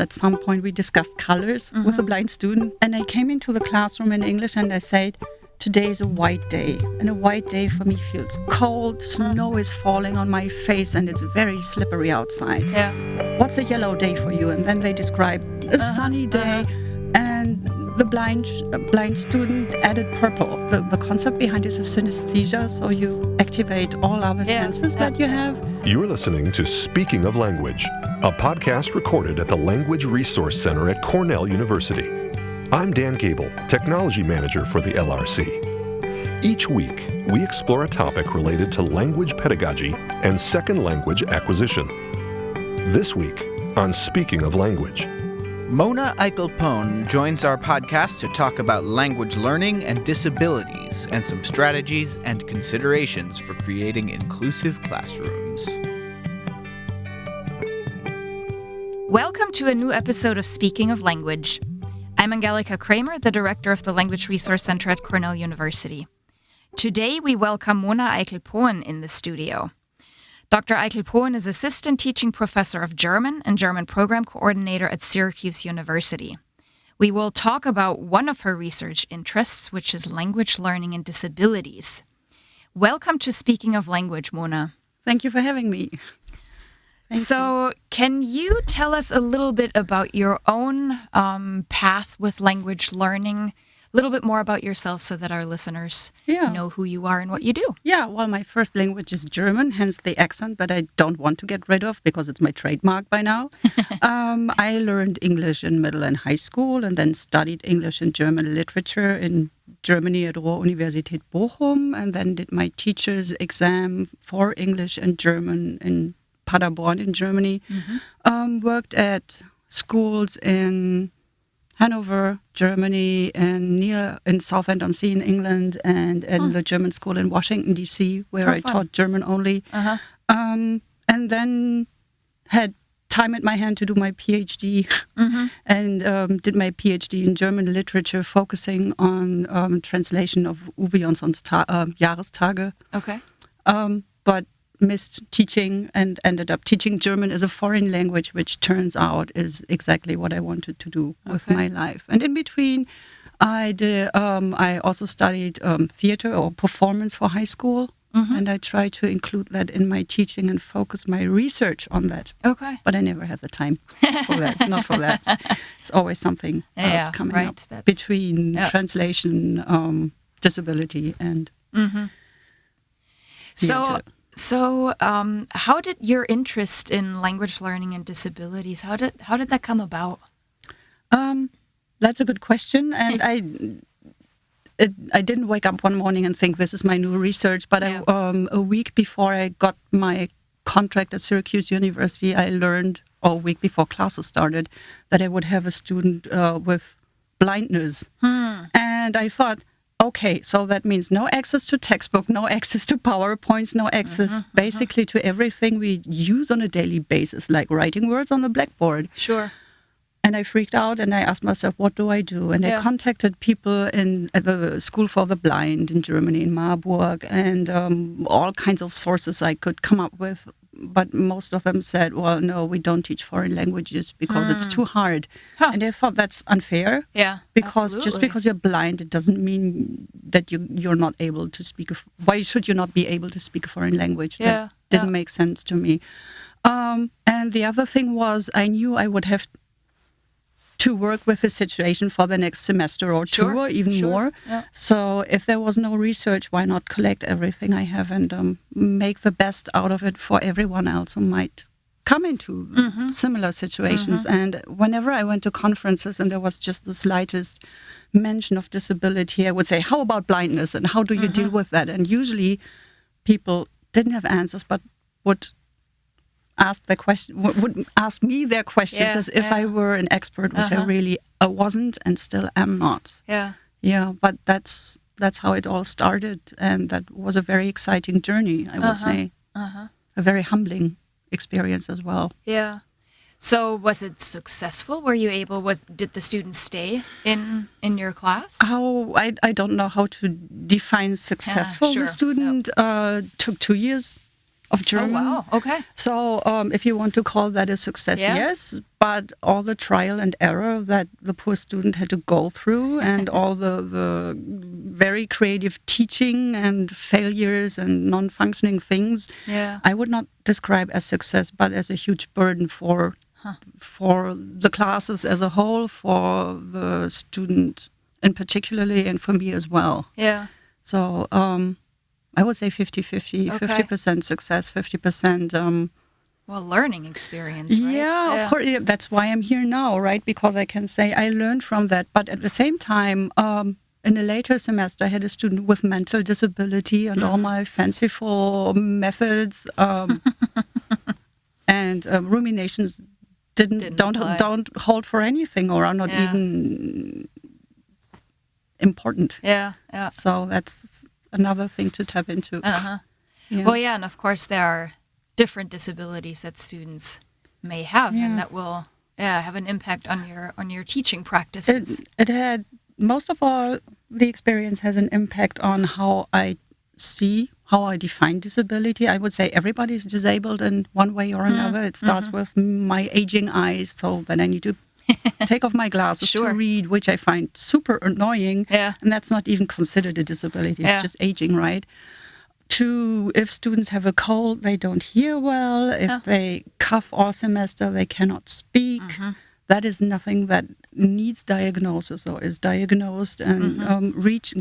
at some point we discussed colors with a blind student. And I came into the classroom in English and I said, today is a white day. And a white day for me feels cold. Snow is falling on my face and it's very slippery outside. Yeah. What's a yellow day for you? And then they described a sunny day. And the blind student added purple. The concept behind this is synesthesia, so you activate all other senses that you have. You're listening to Speaking of Language, a podcast recorded at the Language Resource Center at Cornell University. I'm Dan Gable, Technology Manager for the LRC. Each week, we explore a topic related to language pedagogy and second language acquisition. This week on Speaking of Language. Mona Eikel-Pohen joins our podcast to talk about language learning and disabilities and some strategies and considerations for creating inclusive classrooms. Welcome to a new episode of Speaking of Language. I'm Angelika Kramer, the director of the Language Resource Center at Cornell University. Today, we welcome Mona Eikel-Pohen in the studio. Dr. Eikel-Pohen is Assistant Teaching Professor of German and German Program Coordinator at Syracuse University. We will talk about one of her research interests, which is language learning and disabilities. Welcome to Speaking of Language, Mona. Thank you for having me. Can you tell us a little bit about your own path with language learning? A little bit more about yourself so that our listeners know who you are and what you do. Yeah, well, my first language is German, hence the accent, but I don't want to get rid of because it's my trademark by now. I learned English in middle and high school and then studied English and German literature in Germany at Ruhr-Universität Bochum and then did my teacher's exam for English and German in Paderborn in Germany. Worked at schools in Hanover, Germany, and in Southend-on-Sea in England, and in the German school in Washington, D.C., where I taught German only. And then had time at my hand to do my PhD, and did my PhD in German literature, focusing on translation of Uwe Jonsson's Jahrestage. Okay. But missed teaching and ended up teaching German as a foreign language, which turns out is exactly what I wanted to do with my life. And in between, I also studied theater or performance for high school, and I tried to include that in my teaching and focus my research on that. Okay. But I never had the time for that, not for that. It's always something else coming up between translation, disability, and theater. So, how did your interest in language learning and disabilities, how did that come about? That's a good question. And I didn't wake up one morning and think this is my new research, but a week before I got my contract at Syracuse University, I learned, or a week before classes started, that I would have a student with blindness. And I thought, okay, so that means no access to textbook, no access to PowerPoints, no access basically to everything we use on a daily basis, like writing words on the blackboard. Sure. And I freaked out and I asked myself, what do I do? And I contacted people at the School for the Blind in Germany, in Marburg, and all kinds of sources I could come up with. But most of them said, well, no, we don't teach foreign languages because it's too hard. And I thought that's unfair. Yeah, because just because you're blind, it doesn't mean that you're not able to speak. Why should you not be able to speak a foreign language? That didn't make sense to me. And the other thing was I knew I would have to work with the situation for the next semester or two or even more. Yeah. So if there was no research, why not collect everything I have and make the best out of it for everyone else who might come into similar situations. And whenever I went to conferences and there was just the slightest mention of disability, I would say, how about blindness and how do you deal with that? And usually people didn't have answers but would ask me their questions as if I were an expert, which I really wasn't and still am not. Yeah, but that's how it all started, and that was a very exciting journey, I would say. A very humbling experience as well. Yeah. So was it successful? Were you able? Did the students stay in your class? I don't know how to define successful. The student took 2 years of German. Oh, wow. Okay. So if you want to call that a success, Yeah. yes. But all the trial and error that the poor student had to go through and all the very creative teaching and failures and non-functioning things, Yeah. I would not describe as success, but as a huge burden for the classes as a whole, for the student in particularly, and for me as well. Yeah. So I would say 50-50, Okay. 50% success, 50%... Well, learning experience, right? Yeah, of course. Yeah, that's why I'm here now, right? Because I can say I learned from that. But at the same time, in a later semester, I had a student with mental disability and all my fanciful methods and ruminations don't hold for anything or are not even important. Yeah, yeah. So that's another thing to tap into. Uh-huh. Yeah. Well, yeah, and of course there are different disabilities that students may have, and that will have an impact on your teaching practices. It had, most of all, the experience has an impact on how I define disability. I would say everybody is disabled in one way or another. It starts with my aging eyes, so then I need to take off my glasses to read, which I find super annoying. Yeah. And that's not even considered a disability. It's just aging, right? To if students have a cold, they don't hear well. If they cough all semester, they cannot speak. That is nothing that needs diagnosis or is diagnosed. And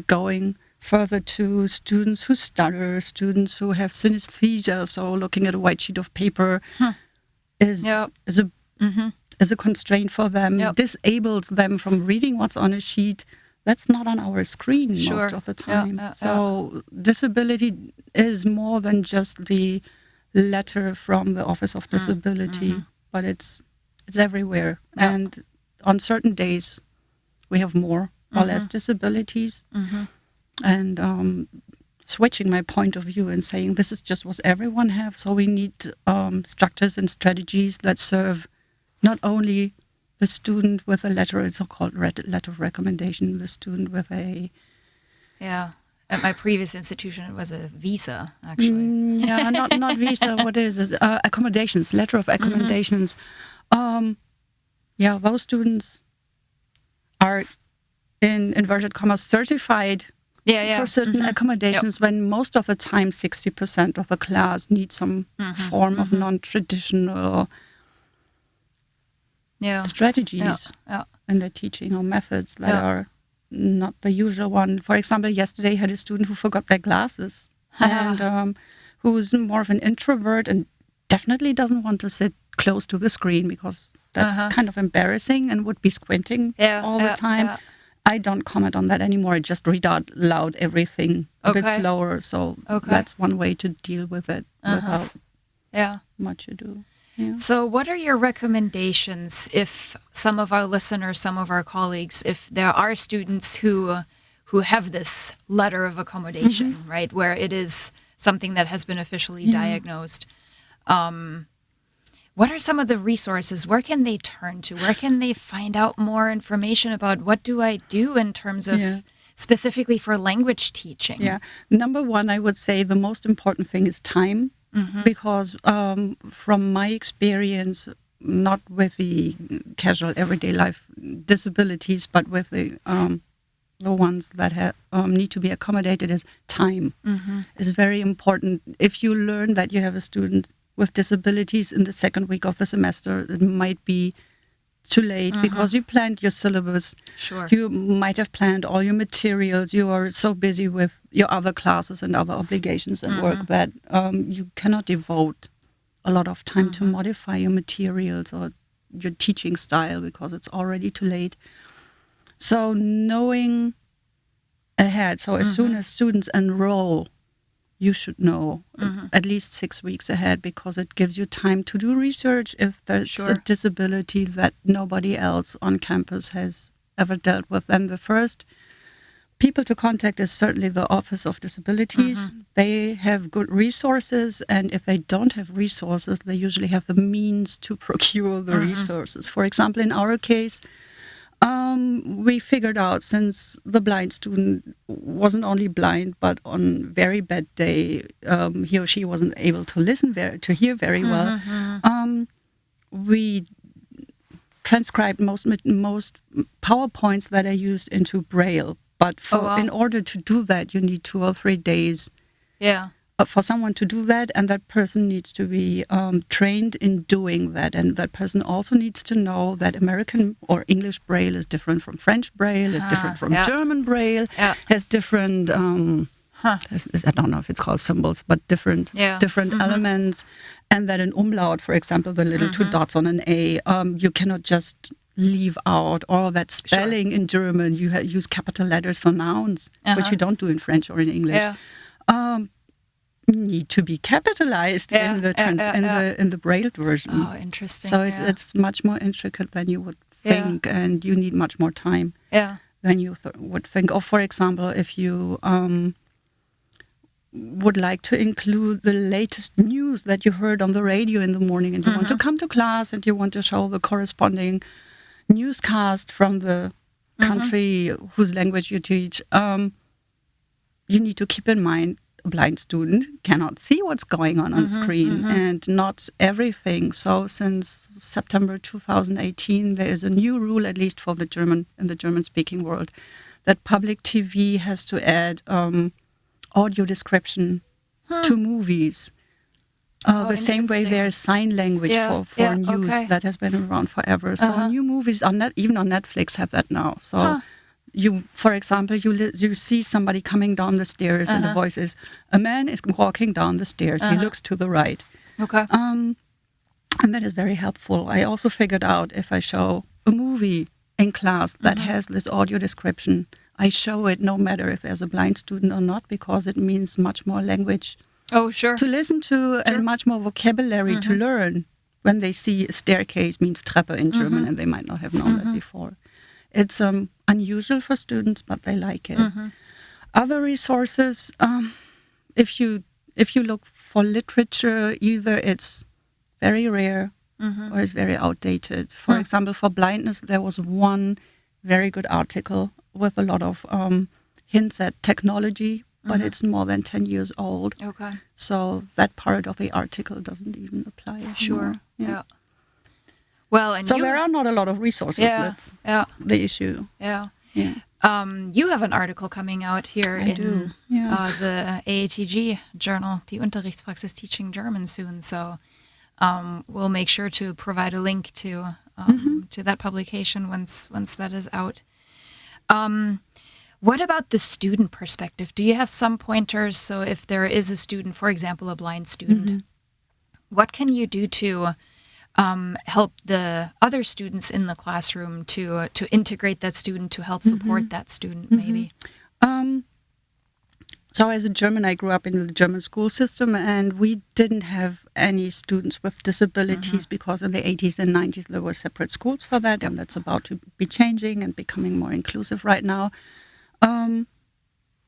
going further to students who stutter, students who have synesthesia, so looking at a white sheet of paper is a constraint for them, disables them from reading what's on a sheet. That's not on our screen most of the time. So disability is more than just the letter from the Office of Disability, but it's everywhere. And on certain days, we have more or less disabilities. And switching my point of view and saying this is just what everyone have. So we need structures and strategies that serve not only the student with a letter, it's so-called letter of recommendation, the student with a... Yeah. At my previous institution, it was a visa, actually. Not visa. What is it? Accommodations, letter of accommodations. Those students are, in inverted commas, certified for certain accommodations when most of the time 60% of the class need some form of non-traditional strategies in the teaching or methods that are not the usual one. For example, yesterday I had a student who forgot their glasses and who's more of an introvert and definitely doesn't want to sit close to the screen because that's kind of embarrassing and would be squinting all the time. I don't comment on that anymore. I just read out loud everything a bit slower. So that's one way to deal with it without much ado. Yeah. So what are your recommendations if some of our listeners, some of our colleagues, if there are students who have this letter of accommodation, right, where it is something that has been officially diagnosed, what are some of the resources? Where can they turn to? Where can they find out more information about what do I do in terms of specifically for language teaching? Yeah. Number one, I would say the most important thing is time. Because from my experience, not with the casual everyday life disabilities, but with the ones that need to be accommodated, is time is very important. If you learn that you have a student with disabilities in the second week of the semester, it might be too late because you planned your syllabus. Sure. You might have planned all your materials. You are so busy with your other classes and other obligations and work that you cannot devote a lot of time to modify your materials or your teaching style because it's already too late. So knowing ahead, so as soon as students enroll, you should know at least 6 weeks ahead because it gives you time to do research if there's a disability that nobody else on campus has ever dealt with. And the first people to contact is certainly the Office of Disabilities. They have good resources, and if they don't have resources, they usually have the means to procure the resources. For example, in our case, We figured out, since the blind student wasn't only blind, but on very bad day, he or she wasn't able to hear very well. We transcribed most PowerPoints that are used into Braille. But in order to do that, you need 2 or 3 days. Yeah. For someone to do that, and that person needs to be trained in doing that, and that person also needs to know that American or English Braille is different from French Braille, is different from German Braille, has different, I don't know if it's called symbols, but different elements, and that an umlaut, for example, the little 2 dots on an A, you cannot just leave out, or that spelling in German, you use capital letters for nouns, which you don't do in French or in English. Need to be capitalized in the Braille version. Oh, interesting. So it's much more intricate than you would think, and you need much more time than you would think. Or, for example, if you would like to include the latest news that you heard on the radio in the morning, and you want to come to class and you want to show the corresponding newscast from the country whose language you teach, you need to keep in mind a blind student cannot see what's going on screen, and not everything. So since September 2018, there is a new rule, at least for in the German-speaking world, that public TV has to add audio description to movies. The same way there is sign language for news that has been around forever. So new movies even on Netflix have that now. So you, for example, you see somebody coming down the stairs, and the voice is, a man is walking down the stairs. He looks to the right. Okay. And that is very helpful. I also figured out, if I show a movie in class that has this audio description, I show it no matter if there's a blind student or not, because it means much more language to listen to and much more vocabulary to learn. When they see a staircase means Treppe in German, and they might not have known that before. It's unusual for students, but they like it. Other resources, if you look for literature, either it's very rare or it's very outdated. For example, for blindness, there was one very good article with a lot of hints at technology, but it's more than 10 years old. Okay. So that part of the article doesn't even apply anymore. Yeah. Well, and so there are not a lot of resources. That's the issue. You have an article coming out here in the AATG journal, Die Unterrichtspraxis Teaching German, soon. So we'll make sure to provide a link to that publication once that is out. What about the student perspective? Do you have some pointers? So if there is a student, for example, a blind student, what can you do to help the other students in the classroom to integrate that student, to help support that student, maybe? So as a German, I grew up in the German school system, and we didn't have any students with disabilities because in the 80s and 90s there were separate schools for that, and that's about to be changing and becoming more inclusive right now.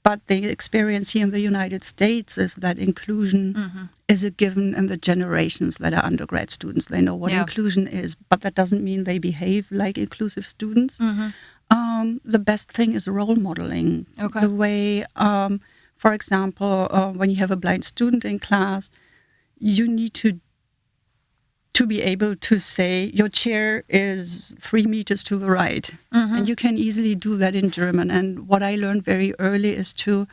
But the experience here in the United States is that inclusion is a given in the generations that are undergrad students. They know what inclusion is, but that doesn't mean they behave like inclusive students. The best thing is role modeling. The way, for example, when you have a blind student in class, you need to be able to say, your chair is 3 meters to the right. And you can easily do that in German. And what I learned very early is to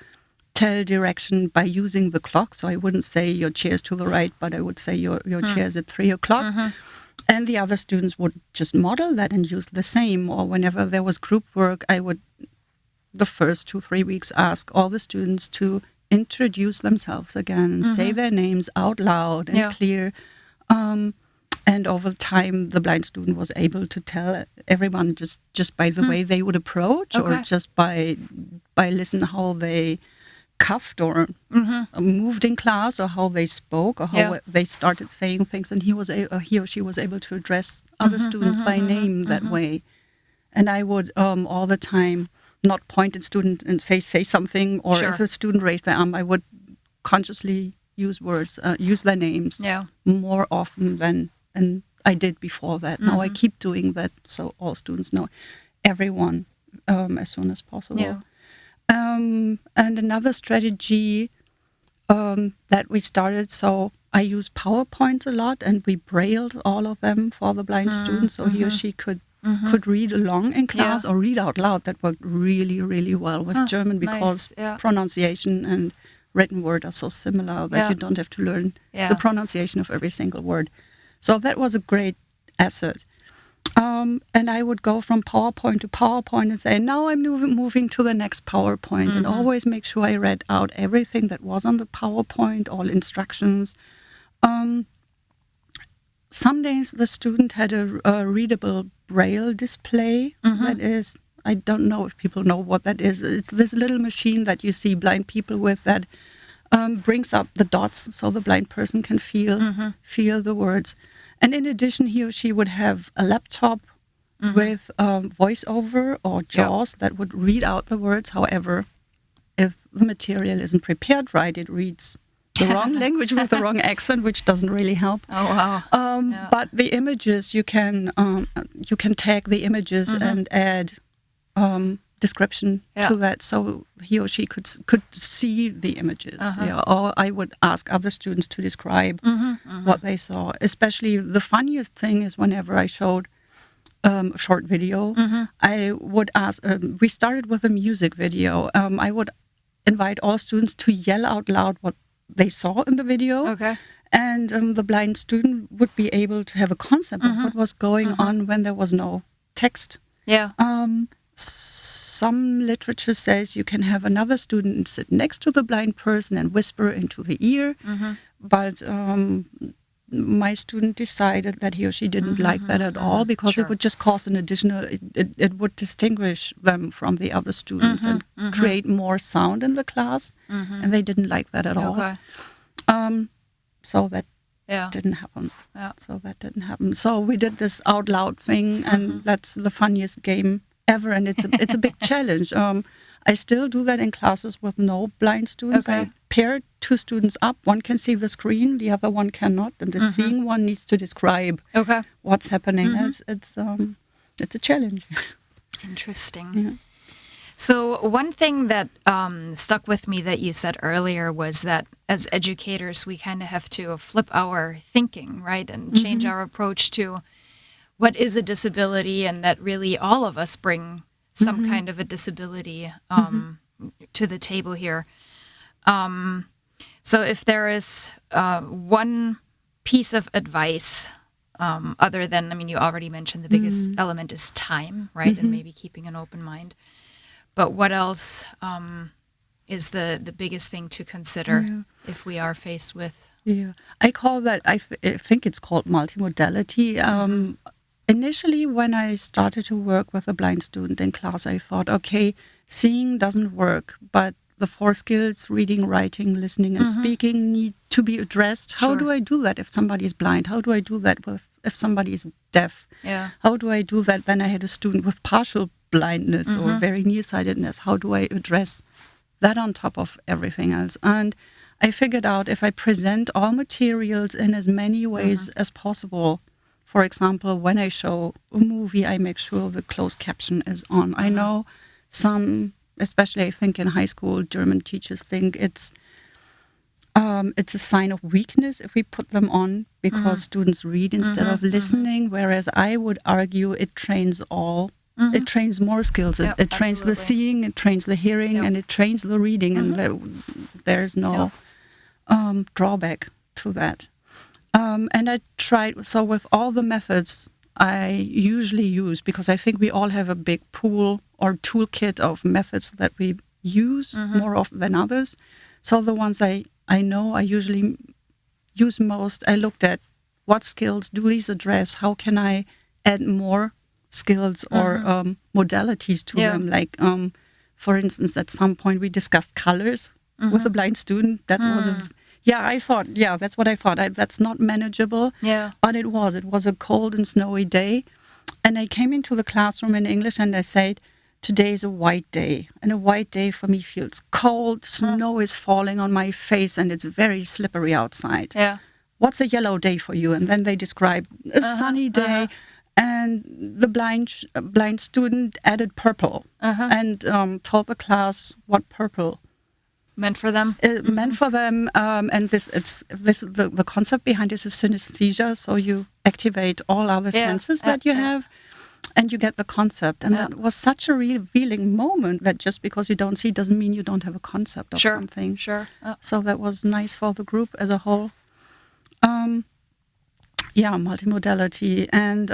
tell direction by using the clock. So I wouldn't say your chair is to the right, but I would say your chair is at 3 o'clock. And the other students would just model that and use the same. Or whenever there was group work, I would, the first 2-3 weeks, ask all the students to introduce themselves again, say their names out loud and clear. And over time, the blind student was able to tell everyone just by the way they would approach, or just by listen how they coughed or moved in class, or how they spoke, or how they started saying things. And he or she was able to address other students by name that way. And I would all the time not point at students and say something, or if a student raised their arm, I would consciously use words, use their names more often than I did before that. Now I keep doing that so all students know. everyone as soon as possible. Yeah. And another strategy that we started, so I use PowerPoints a lot, and we brailled all of them for the blind student, so he or she could read along in class or read out loud. That worked really, really well with German because pronunciation and written word are so similar that you don't have to learn the pronunciation of every single word. So that was a great asset. And I would go from PowerPoint to PowerPoint and say, now I'm moving to the next PowerPoint, and always make sure I read out everything that was on the PowerPoint, all instructions. Some days the student had a readable braille display. That is, I don't know if people know what that is. It's this little machine that you see blind people with that brings up the dots so the blind person can feel the words. And in addition, he or she would have a laptop with voiceover or JAWS that would read out the words. However, if the material isn't prepared right, it reads the wrong language with the wrong accent, which doesn't really help. Oh, wow. But the images, you can tag the images and add description to that, so he or she could see the images. Or I would ask other students to describe what they saw. Especially the funniest thing is whenever I showed a short video, I would ask, we started with a music video. I would invite all students to yell out loud what they saw in the video. Okay. And the blind student would be able to have a concept of what was going on when there was no text. Yeah. Some literature says you can have another student sit next to the blind person and whisper into the ear, but my student decided that he or she didn't like that at all, because it would just cause an additional, it would distinguish them from the other students and create more sound in the class, and they didn't like that at all. So that didn't happen. So we did this out loud thing, and that's the funniest game ever, and it's a big challenge. I still do that in classes with no blind students. I pair two students up. One can see the screen, the other one cannot, and the seeing one needs to describe what's happening. It's a challenge. Interesting. Yeah. So one thing that stuck with me that you said earlier was that as educators, we kind of have to flip our thinking, right, and change our approach to what is a disability, and that really all of us bring some kind of a disability to the table here. So if there is one piece of advice, other than, I mean, you already mentioned the biggest element is time, right, and maybe keeping an open mind. But what else is the biggest thing to consider if we are faced with? Yeah, I call that, I think it's called multimodality. Initially, when I started to work with a blind student in class, I thought, okay, seeing doesn't work, but the 4 skills, reading, writing, listening, and speaking, need to be addressed. How do I do that if somebody is blind? How do I do that if somebody is deaf? Yeah. How do I do that? Then I had a student with partial blindness or very nearsightedness. How do I address that on top of everything else? And I figured out if I present all materials in as many ways as possible. For example, when I show a movie, I make sure the closed caption is on. I know some, especially I think in high school, German teachers think it's a sign of weakness if we put them on, because students read instead of listening, whereas I would argue it trains all. It trains more skills. It trains the seeing, it trains the hearing, and it trains the reading, and there's no drawback to that. And I tried, so with all the methods I usually use, because I think we all have a big pool or toolkit of methods that we use more often than others. So the ones I know I usually use most, I looked at what skills do these address, how can I add more skills or modalities to them. Like, for instance, at some point we discussed colors with a blind student. That was that's what I thought. That's not manageable. Yeah. But it was a cold and snowy day. And I came into the classroom in English and I said, today is a white day. And a white day for me feels cold. Snow is falling on my face and it's very slippery outside. Yeah. What's a yellow day for you? And then they describe a sunny day. And the blind student added purple and told the class what purple meant for them. Meant for them, and the concept behind this is synesthesia. So you activate all other senses that you have, and you get the concept. And that was such a revealing moment that just because you don't see doesn't mean you don't have a concept of something. Sure. So that was nice for the group as a whole. Multimodality, and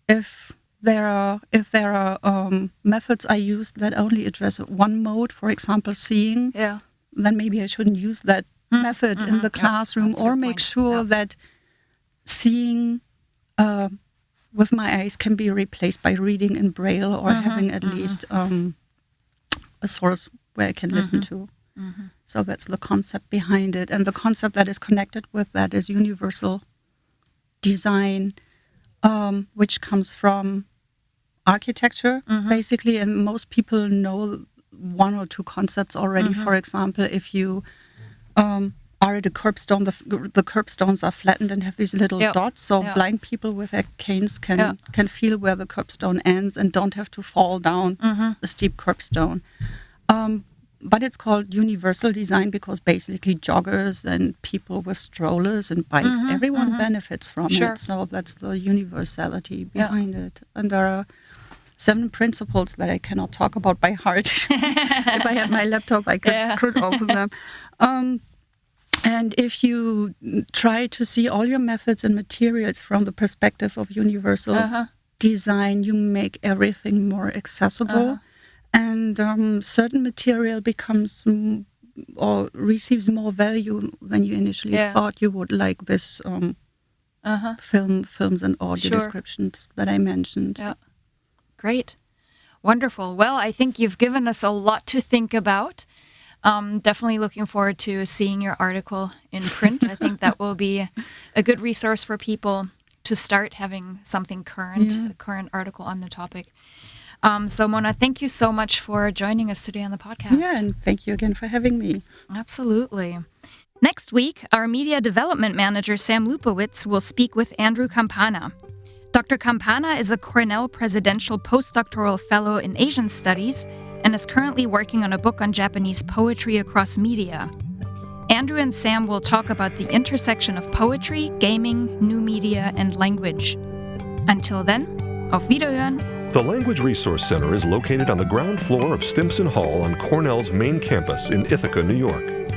if there are methods I use that only address one mode, for example, seeing, then maybe I shouldn't use that method in the classroom, or make sure that seeing with my eyes can be replaced by reading in Braille, or having at least a source where I can listen to. So that's the concept behind it. And the concept that is connected with that is universal design, which comes from architecture, basically. And most people know one or two concepts already. For example, if you are at a curbstone, the curbstones are flattened and have these little dots. So blind people with their canes can feel where the curbstone ends and don't have to fall down a steep curbstone. But it's called universal design because basically joggers and people with strollers and bikes, everyone benefits from it. So that's the universality behind it. And there are 7 principles that I cannot talk about by heart. If I had my laptop, I could open them. And if you try to see all your methods and materials from the perspective of universal design, you make everything more accessible. And certain material becomes or receives more value than you initially thought you would, like this films and audio descriptions that I mentioned. Yeah. Great. Wonderful. Well, I think you've given us a lot to think about. Definitely looking forward to seeing your article in print. I think that will be a good resource for people to start having something current, a current article on the topic. So Mona, thank you so much for joining us today on the podcast. Yeah, and thank you again for having me. Absolutely. Next week, our Media Development Manager, Sam Lupowitz, will speak with Andrew Campana. Dr. Campana is a Cornell Presidential Postdoctoral Fellow in Asian Studies and is currently working on a book on Japanese poetry across media. Andrew and Sam will talk about the intersection of poetry, gaming, new media, and language. Until then, auf Wiederhören! The Language Resource Center is located on the ground floor of Stimson Hall on Cornell's main campus in Ithaca, New York.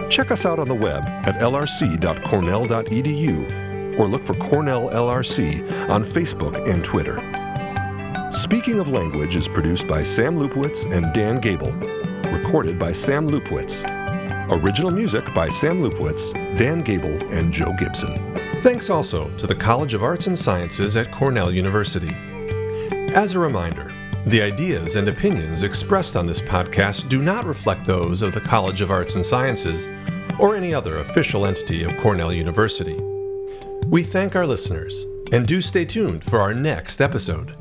Check us out on the web at lrc.cornell.edu or look for Cornell LRC on Facebook and Twitter. Speaking of Language is produced by Sam Lupowitz and Dan Gable. Recorded by Sam Lupowitz. Original music by Sam Lupowitz, Dan Gable, and Joe Gibson. Thanks also to the College of Arts and Sciences at Cornell University. As a reminder, the ideas and opinions expressed on this podcast do not reflect those of the College of Arts and Sciences or any other official entity of Cornell University. We thank our listeners and do stay tuned for our next episode.